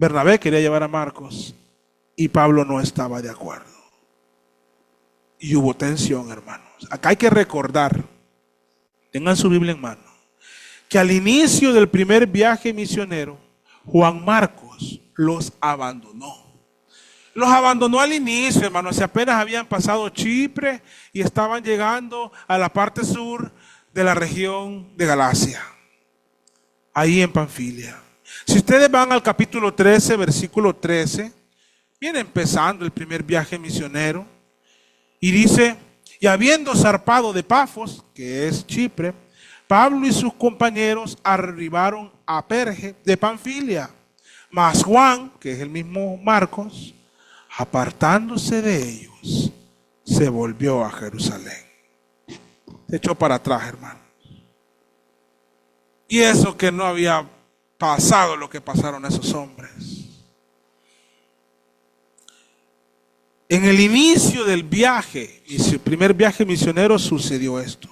Bernabé quería llevar a Marcos y Pablo no estaba de acuerdo. Y hubo tensión, hermanos. Acá hay que recordar, tengan su Biblia en mano, que al inicio del primer viaje misionero, Juan Marcos los abandonó. Los abandonó al inicio, hermanos. Si apenas habían pasado Chipre y estaban llegando a la parte sur de la región de Galacia, ahí en Panfilia. Si ustedes van al capítulo 13, versículo 13, viene empezando el primer viaje misionero y dice: y habiendo zarpado de Pafos, que es Chipre, Pablo y sus compañeros arribaron a Perge de Panfilia. Mas Juan, que es el mismo Marcos, apartándose de ellos, se volvió a Jerusalén. Se echó para atrás, hermano. Y eso que no había pasado lo que pasaron esos hombres. En el inicio del viaje, y su primer viaje misionero, sucedió esto.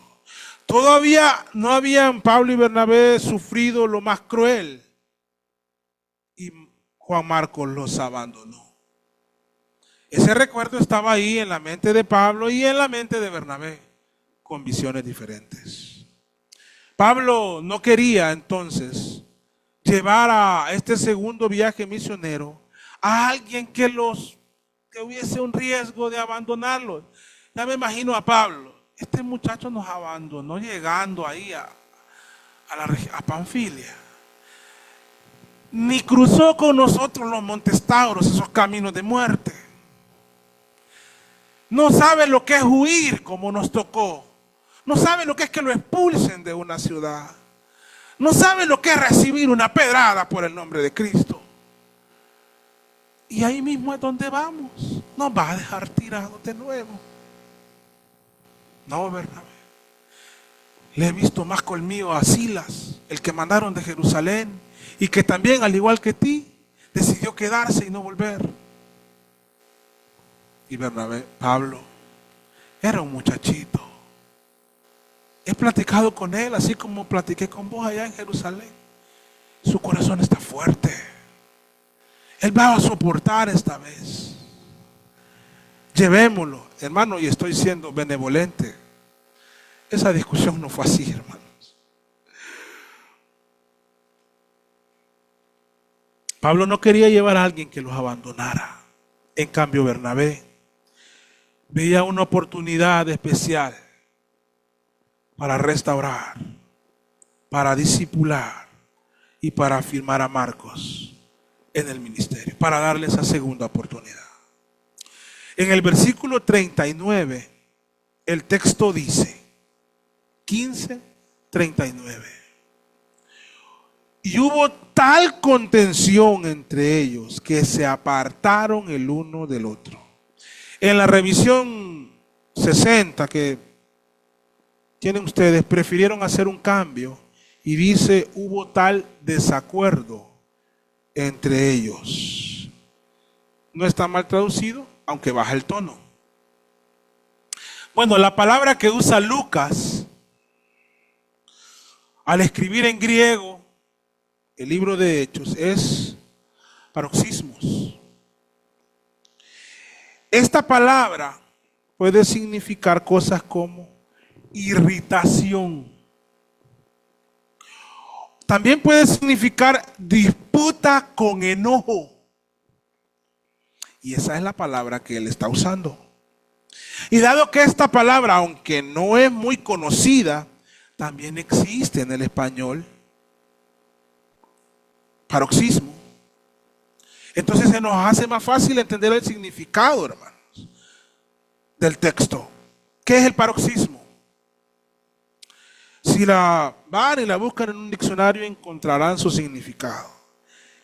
Todavía no habían Pablo y Bernabé sufrido lo más cruel. Y Juan Marcos los abandonó. Ese recuerdo estaba ahí en la mente de Pablo y en la mente de Bernabé, con visiones diferentes. Pablo no quería entonces llevar a este segundo viaje misionero a alguien que hubiese un riesgo de abandonarlos. Ya me imagino a Pablo: este muchacho nos abandonó llegando ahí a Panfilia. Ni cruzó con nosotros los montes Tauros, esos caminos de muerte. No sabe lo que es huir como nos tocó. No sabe lo que es que lo expulsen de una ciudad. No sabe lo que es recibir una pedrada por el nombre de Cristo. Y ahí mismo es donde vamos. Nos va a dejar tirados de nuevo. No, Bernabé. Le he visto más colmillo a Silas, el que mandaron de Jerusalén, y que también, al igual que ti, decidió quedarse y no volver. Y Bernabé, Pablo, era un muchachito. He platicado con él, así como platiqué con vos allá en Jerusalén. Su corazón está fuerte. Él va a soportar esta vez. Llevémoslo, hermano, y estoy siendo benevolente. Esa discusión no fue así, hermanos. Pablo no quería llevar a alguien que los abandonara. En cambio, Bernabé veía una oportunidad especial para restaurar, para discipular y para afirmar a Marcos en el ministerio, para darle esa segunda oportunidad. En el versículo 39, el texto dice, 15:39. Y hubo tal contención entre ellos que se apartaron el uno del otro. En la revisión 60 que tienen ustedes, prefirieron hacer un cambio y dice: hubo tal desacuerdo entre ellos. No está mal traducido, aunque baja el tono. Bueno, la palabra que usa Lucas al escribir en griego el libro de Hechos es paroxismos. Esta palabra puede significar cosas como irritación. También puede significar disputa con enojo. Y esa es la palabra que él está usando. Y dado que esta palabra, aunque no es muy conocida, también existe en el español, paroxismo, entonces se nos hace más fácil entender el significado, hermanos, del texto. ¿Qué es el paroxismo? Si la van y la buscan en un diccionario, encontrarán su significado.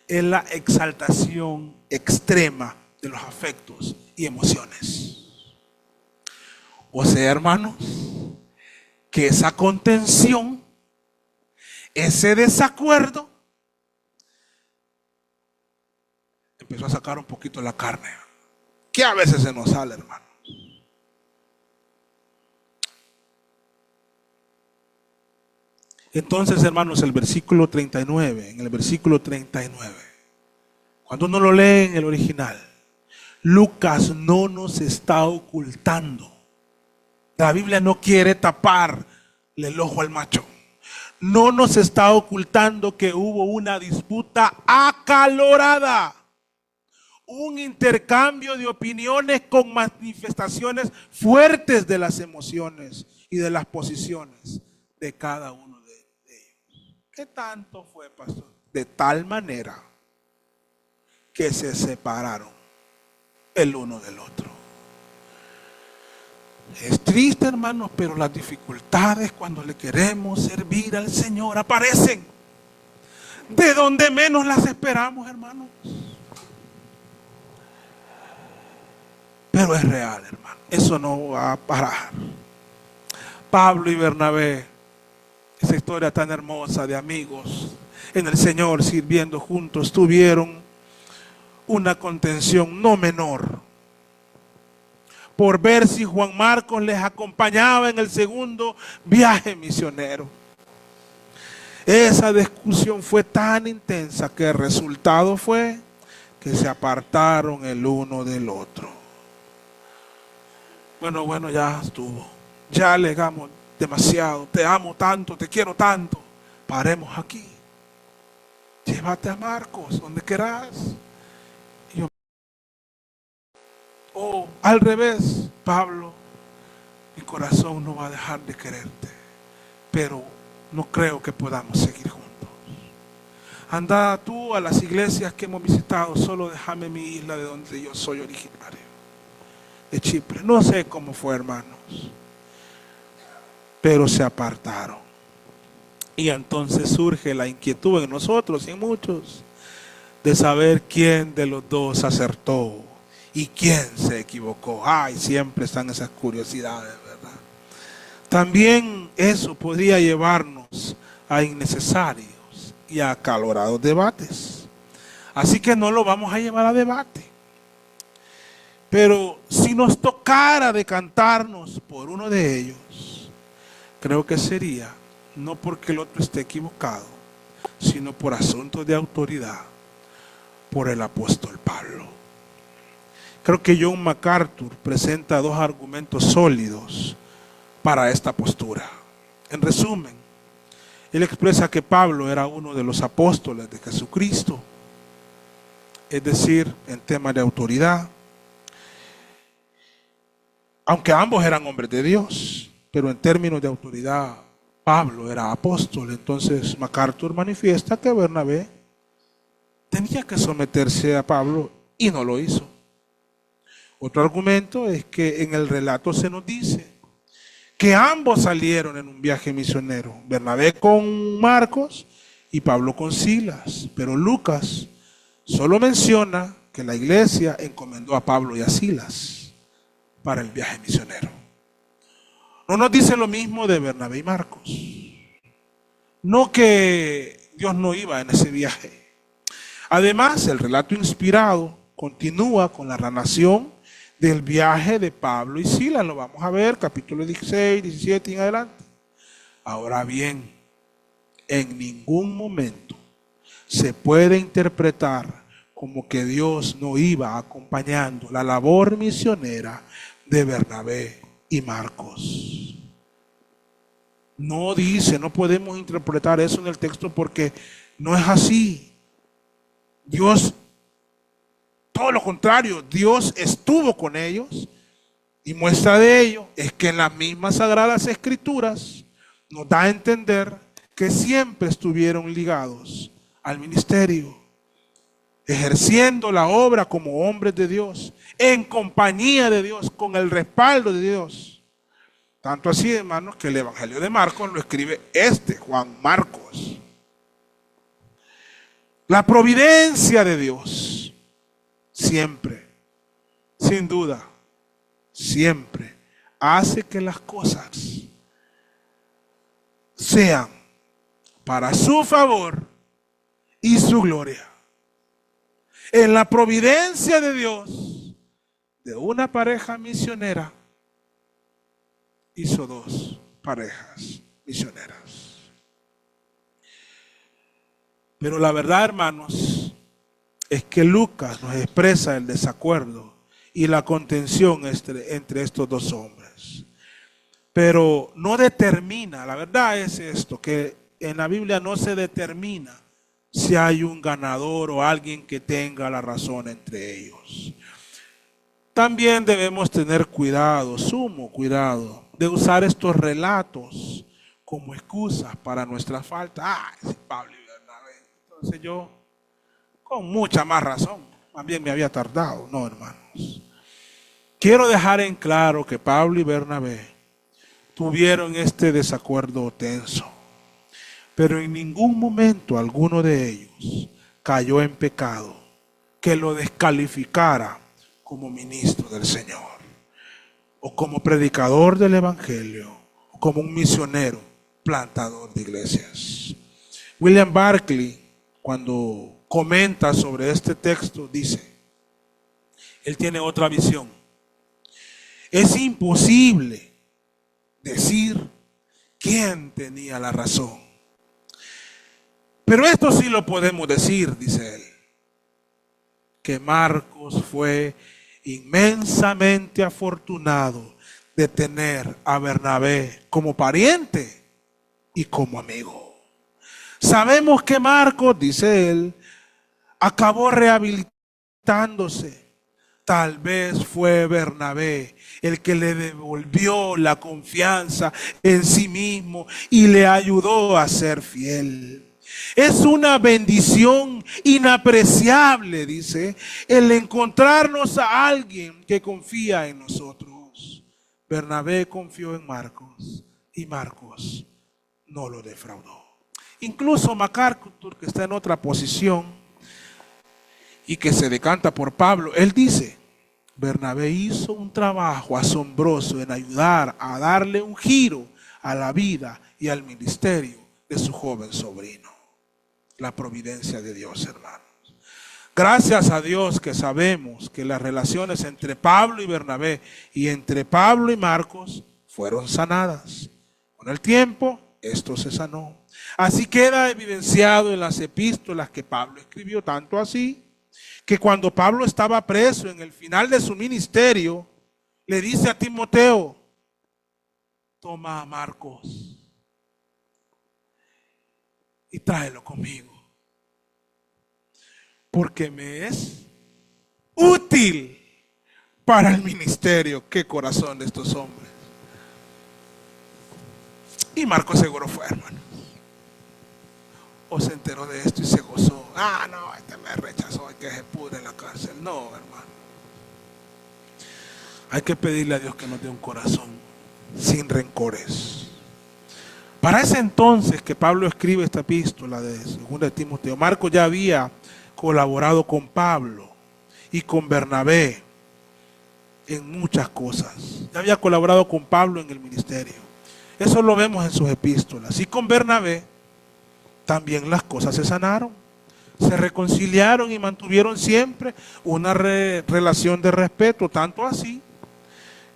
Es la exaltación extrema de los afectos y emociones. O sea, hermanos, que esa contención, ese desacuerdo, empezó a sacar un poquito la carne, que a veces se nos sale, hermano. Entonces, hermanos, el versículo 39, en el versículo 39, Cuando uno lo lee en el original, Lucas no nos está ocultando. La Biblia no quiere taparle el ojo al macho. No nos está ocultando que hubo una disputa acalorada, un intercambio de opiniones con manifestaciones fuertes de las emociones y de las posiciones de cada uno de ellos. ¿Qué tanto fue, pastor? De tal manera que se separaron el uno del otro. Es triste, hermanos, pero las dificultades cuando le queremos servir al Señor aparecen de donde menos las esperamos, hermanos. Pero es real, hermano. Eso no va a parar. Pablo y Bernabé, esa historia tan hermosa de amigos en el Señor sirviendo juntos, tuvieron una contención no menor por ver si Juan Marcos les acompañaba en el segundo viaje misionero. Esa discusión fue tan intensa que el resultado fue que se apartaron el uno del otro. Bueno, ya estuvo. Ya alegamos demasiado. Te amo tanto, te quiero tanto. Paremos aquí. Llévate a Marcos donde quieras. O al revés, Pablo, mi corazón no va a dejar de quererte, pero no creo que podamos seguir juntos. Anda tú a las iglesias que hemos visitado, solo déjame mi isla de donde yo soy originario, de Chipre. No sé cómo fue, hermanos, pero se apartaron. Y entonces surge la inquietud en nosotros y en muchos de saber quién de los dos acertó y quién se equivocó. Ay, siempre están esas curiosidades, ¿verdad? También eso podría llevarnos a innecesarios y a acalorados debates. Así que no lo vamos a llevar a debate. Pero si nos tocara decantarnos por uno de ellos, creo que sería no porque el otro esté equivocado, sino por asuntos de autoridad, por el apóstol Pablo. Creo que John MacArthur presenta dos argumentos sólidos para esta postura. En resumen, él expresa que Pablo era uno de los apóstoles de Jesucristo, es decir, en temas de autoridad, aunque ambos eran hombres de Dios, pero en términos de autoridad, Pablo era apóstol. Entonces MacArthur manifiesta que Bernabé tenía que someterse a Pablo y no lo hizo. Otro argumento es que en el relato se nos dice que ambos salieron en un viaje misionero, Bernabé con Marcos y Pablo con Silas, pero Lucas solo menciona que la iglesia encomendó a Pablo y a Silas para el viaje misionero. No nos dice lo mismo de Bernabé y Marcos. No que Dios no iba en ese viaje. Además, el relato inspirado continúa con la narración del viaje de Pablo y Silas. Lo vamos a ver, capítulo 16, 17 y en adelante. Ahora bien, en ningún momento se puede interpretar como que Dios no iba acompañando la labor misionera de Bernabé y Marcos. No dice, no podemos interpretar eso en el texto porque no es así. Dios, todo lo contrario, Dios estuvo con ellos, y muestra de ello es que en las mismas Sagradas Escrituras nos da a entender que siempre estuvieron ligados al ministerio, ejerciendo la obra como hombres de Dios, en compañía de Dios, con el respaldo de Dios. Tanto así, hermanos, que el Evangelio de Marcos lo escribe Juan Marcos. La providencia de Dios siempre, sin duda, siempre hace que las cosas sean para su favor y su gloria. En la providencia de Dios, de una pareja misionera, hizo dos parejas misioneras. Pero la verdad, hermanos, es que Lucas nos expresa el desacuerdo y la contención entre estos dos hombres. Pero no determina, la verdad es esto, que en la Biblia no se determina si hay un ganador o alguien que tenga la razón entre ellos. También debemos tener cuidado, sumo cuidado, de usar estos relatos como excusas para nuestra falta. Sí, Pablo y Bernabé. Entonces yo, con mucha más razón, también me había tardado. No, hermanos. Quiero dejar en claro que Pablo y Bernabé tuvieron este desacuerdo tenso, pero en ningún momento alguno de ellos cayó en pecado que lo descalificara como ministro del Señor, o como predicador del Evangelio, o como un misionero, plantador de iglesias. William Barclay, cuando comenta sobre este texto, dice, él tiene otra visión. Es imposible decir quién tenía la razón. Pero esto sí lo podemos decir, dice él, que Marcos fue inmensamente afortunado de tener a Bernabé como pariente y como amigo. Sabemos que Marcos, dice él, acabó rehabilitándose. Tal vez fue Bernabé el que le devolvió la confianza en sí mismo y le ayudó a ser fiel. Es una bendición inapreciable, dice, el encontrarnos a alguien que confía en nosotros. Bernabé confió en Marcos y Marcos no lo defraudó. Incluso MacArthur, que está en otra posición y que se decanta por Pablo, él dice, Bernabé hizo un trabajo asombroso en ayudar a darle un giro a la vida y al ministerio de su joven sobrino. La providencia de Dios, hermanos. Gracias a Dios que sabemos que las relaciones entre Pablo y Bernabé y entre Pablo y Marcos fueron sanadas. Con el tiempo, esto se sanó. Así queda evidenciado en las epístolas que Pablo escribió, tanto así que cuando Pablo estaba preso en el final de su ministerio, le dice a Timoteo, toma a Marcos y tráelo conmigo, porque me es útil para el ministerio. Qué corazón de estos hombres. Y Marcos seguro fue, hermano. O se enteró de esto y se gozó. Ah, no, este me rechazó, hay que se pudre en la cárcel. No, hermano. Hay que pedirle a Dios que nos dé un corazón sin rencores. Para ese entonces que Pablo escribe esta epístola de 2 de Timoteo, Marcos ya había colaborado con Pablo y con Bernabé en muchas cosas. Ya había colaborado con Pablo en el ministerio. Eso lo vemos en sus epístolas. Y con Bernabé también las cosas se sanaron. Se reconciliaron y mantuvieron siempre una relación de respeto, tanto así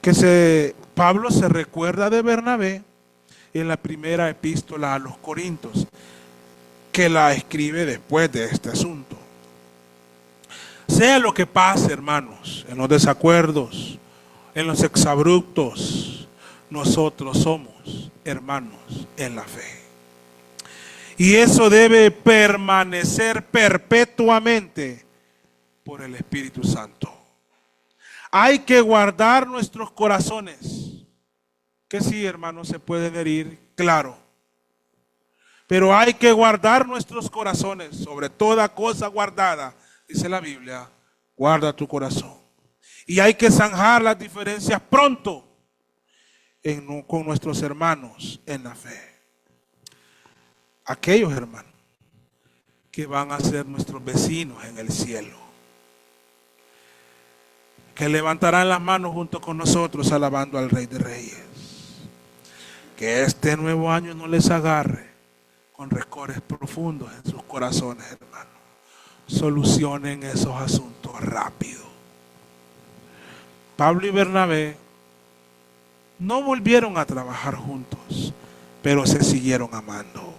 que Pablo se recuerda de Bernabé en la primera epístola a los Corintios, que la escribe después de este asunto. Sea lo que pase, hermanos, en los desacuerdos, en los exabruptos, nosotros somos hermanos en la fe. Y eso debe permanecer perpetuamente por el Espíritu Santo. Hay que guardar nuestros corazones. Que sí, hermanos, se pueden herir, claro. Pero hay que guardar nuestros corazones, sobre toda cosa guardada, dice la Biblia, guarda tu corazón. Y hay que zanjar las diferencias pronto con nuestros hermanos en la fe. Aquellos hermanos que van a ser nuestros vecinos en el cielo, que levantarán las manos junto con nosotros alabando al Rey de Reyes. Que este nuevo año no les agarre con rencores profundos en sus corazones, hermanos. Solucionen esos asuntos rápido. Pablo y Bernabé no volvieron a trabajar juntos, pero se siguieron amando.